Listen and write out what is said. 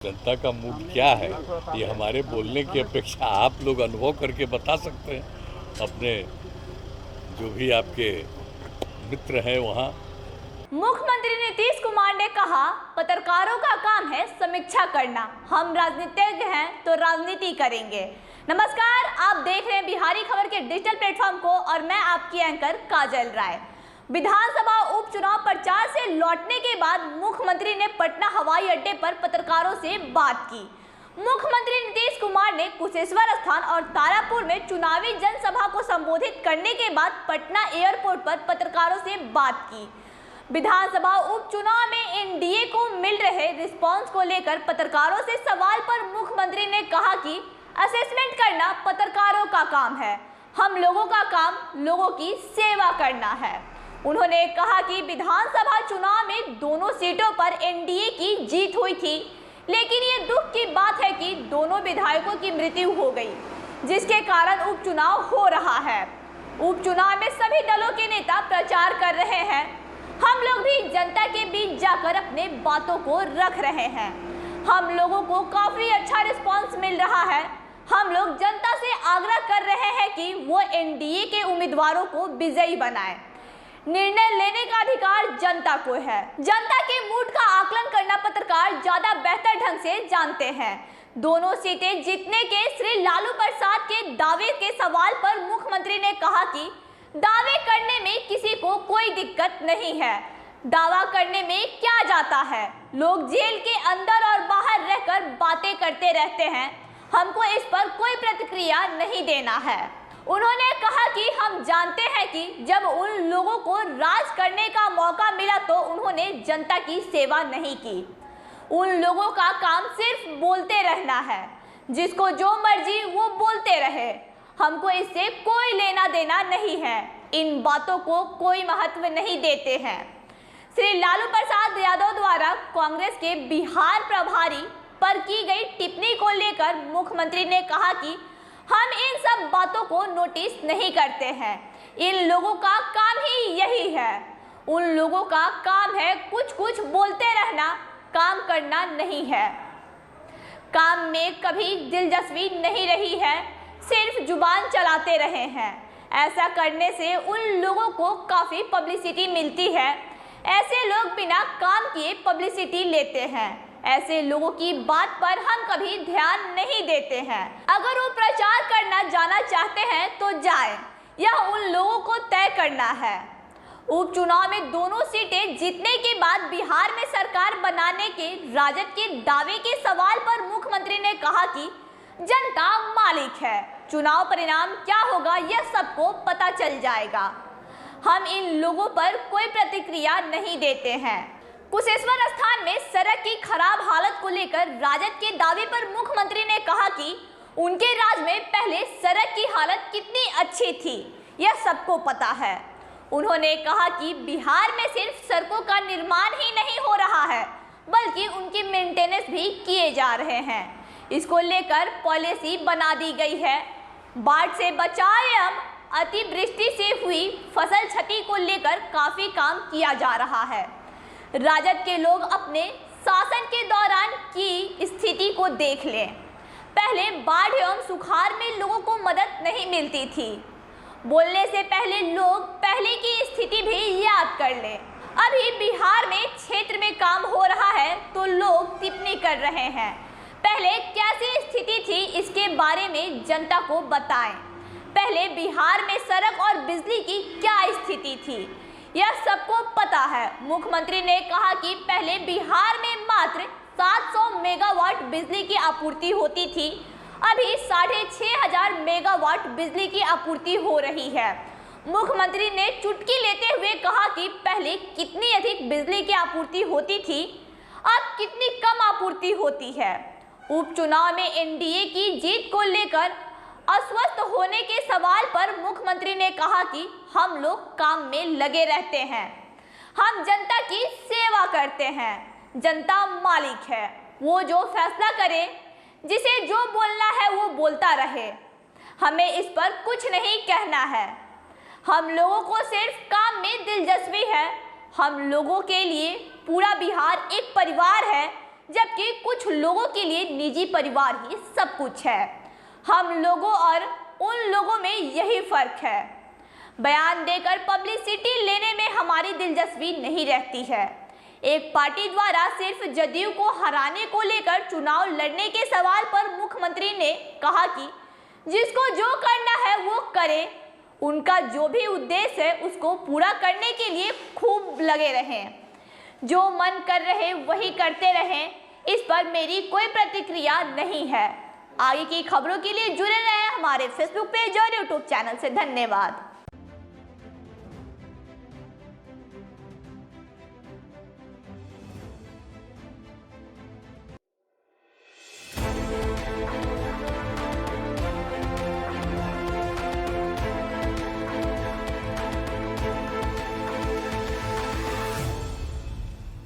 जनता का मूड क्या है ये हमारे बोलने की अपेक्षा आप लोग अनुभव करके बता सकते हैं। अपने जो भी आपके मित्र हैं वहाँ। मुख्यमंत्री नीतीश कुमार ने कहा, पत्रकारों का काम है समीक्षा करना, हम राजनीतिज्ञ हैं तो राजनीति करेंगे। नमस्कार, आप देख रहे हैं बिहारी खबर के डिजिटल प्लेटफॉर्म को और मैं आपकी एंकर काजल राय। विधानसभा उपचुनाव प्रचार से लौटने के बाद मुख्यमंत्री ने पटना हवाई अड्डे पर पत्रकारों से बात की। मुख्यमंत्री नीतीश कुमार ने कुशेश्वर स्थान और तारापुर में चुनावी जनसभा को संबोधित करने के बाद पटना एयरपोर्ट पर पत्रकारों से बात की। विधानसभा उपचुनाव में एनडीए को मिल रहे रिस्पांस को लेकर पत्रकारों से सवाल पर मुख्यमंत्री ने कहा कि असेसमेंट करना पत्रकारों का काम है, हम लोगों का काम लोगों की सेवा करना है। उन्होंने कहा कि विधानसभा चुनाव में दोनों सीटों पर एनडीए की जीत हुई थी, लेकिन ये दुख की बात है कि दोनों विधायकों की मृत्यु हो गई, जिसके कारण उपचुनाव हो रहा है। उपचुनाव में सभी दलों के नेता प्रचार कर रहे हैं, हम लोग भी जनता के बीच जाकर अपने बातों को रख रहे हैं। हम लोगों को काफी अच्छा रिस्पांस मिल रहा है। हम लोग जनता से आग्रह कर रहे हैं कि वो एनडीए के उम्मीदवारों को विजयी बनाए। निर्णय लेने का अधिकार जनता को है। जनता के मूड का आकलन करना पत्रकार ज्यादा बेहतर ढंग से जानते हैं। दोनों सीटें जीतने के श्री लालू प्रसाद के दावे के सवाल पर मुख्यमंत्री ने कहा कि दावे करने में किसी को कोई दिक्कत नहीं है। दावा करने में क्या जाता है, लोग जेल के अंदर और बाहर रहकर बातें करते रहते हैं, हमको इस पर कोई प्रतिक्रिया नहीं देना है। उन्होंने कहा कि हम जानते हैं कि जब उन लोगों को राज करने का मौका मिला तो उन्होंने जनता की सेवा नहीं की। उन लोगों का काम सिर्फ बोलते रहना है, जिसको जो मर्जी वो बोलते रहे, हमको इससे कोई लेना देना नहीं है, इन बातों को कोई महत्व नहीं देते हैं। श्री लालू प्रसाद यादव द्वारा कांग्रेस के बिहार प्रभारी पर की गई टिप्पणी को लेकर मुख्यमंत्री ने कहा कि हम इन सब बातों को नोटिस नहीं करते हैं, इन लोगों का काम ही यही है। उन लोगों का काम है कुछ कुछ बोलते रहना, काम करना नहीं है। काम में कभी दिलचस्पी नहीं रही है, सिर्फ जुबान चलाते रहे हैं। ऐसा करने से उन लोगों को काफ़ी पब्लिसिटी मिलती है। ऐसे लोग बिना काम किए पब्लिसिटी लेते हैं। ऐसे लोगों की बात पर हम कभी ध्यान नहीं देते हैं। अगर वो प्रचार करना जाना चाहते हैं तो जाए, यह उन लोगों को तय करना है। उपचुनाव में दोनों सीटें जीतने के बाद बिहार में सरकार बनाने के राजद के दावे के सवाल पर मुख्यमंत्री ने कहा कि जनता मालिक है, चुनाव परिणाम क्या होगा यह सबको पता चल जाएगा। हम इन लोगों पर कोई प्रतिक्रिया नहीं देते हैं। कुशेश्वर स्थान में सड़क की खराब हालत को लेकर राजद के दावे पर मुख्यमंत्री ने कहा कि उनके राज में पहले सड़क की हालत कितनी अच्छी थी, यह सबको पता है। उन्होंने कहा कि बिहार में सिर्फ सड़कों का निर्माण ही नहीं हो रहा है, बल्कि उनकी मेंटेनेंस भी किए जा रहे हैं। इसको लेकर पॉलिसी बना दी गई है। बाढ़ से बचाव एवं अतिवृष्टि से हुई फसल क्षति को लेकर काफी काम किया जा रहा है। राजद के लोग अपने शासन के दौरान की स्थिति को देख लें। पहले बाढ़ एवं सुखाड़ में लोगों को मदद नहीं मिलती थी। बोलने से पहले लोग पहले की स्थिति भी याद कर लें। अभी बिहार में क्षेत्र में काम हो रहा है तो लोग टिप्पणी कर रहे हैं। पहले कैसी स्थिति थी इसके बारे में जनता को बताएं। पहले बिहार में सड़क और बिजली की क्या स्थिति थी, यह सबको पता है। मुख्यमंत्री ने कहा कि पहले बिहार में मात्र 700 मेगावाट बिजली की आपूर्ति होती थी, अभी 6500 मेगावाट बिजली की आपूर्ति हो रही है। मुख्यमंत्री ने चुटकी लेते हुए कहा कि पहले कितनी अधिक बिजली की आपूर्ति होती थी, अब कितनी कम आपूर्ति होती है। उपचुनाव में एनडीए की जीत को लेकर अस्वस्थ होने के सवाल पर मुख्यमंत्री ने कहा कि हम लोग काम में लगे रहते हैं, हम जनता की सेवा करते हैं, जनता मालिक है, वो जो फैसला करे, जिसे जो बोलना है वो बोलता रहे, हमें इस पर कुछ नहीं कहना है। हम लोगों को सिर्फ काम में दिलचस्पी है। हम लोगों के लिए पूरा बिहार एक परिवार है, जबकि कुछ लोगों के लिए निजी परिवार ही सब कुछ है। हम लोगों और उन लोगों में यही फर्क है। बयान देकर पब्लिसिटी लेने में हमारी दिलचस्पी नहीं रहती है। एक पार्टी द्वारा सिर्फ जदयू को हराने को लेकर चुनाव लड़ने के सवाल पर मुख्यमंत्री ने कहा कि जिसको जो करना है वो करे, उनका जो भी उद्देश्य है उसको पूरा करने के लिए खूब लगे रहें, जो मन कर रहे वही करते रहें। इस पर मेरी कोई प्रतिक्रिया नहीं है। आगे की खबरों के लिए जुड़े रहें हमारे फेसबुक पेज और यूट्यूब चैनल से। धन्यवाद।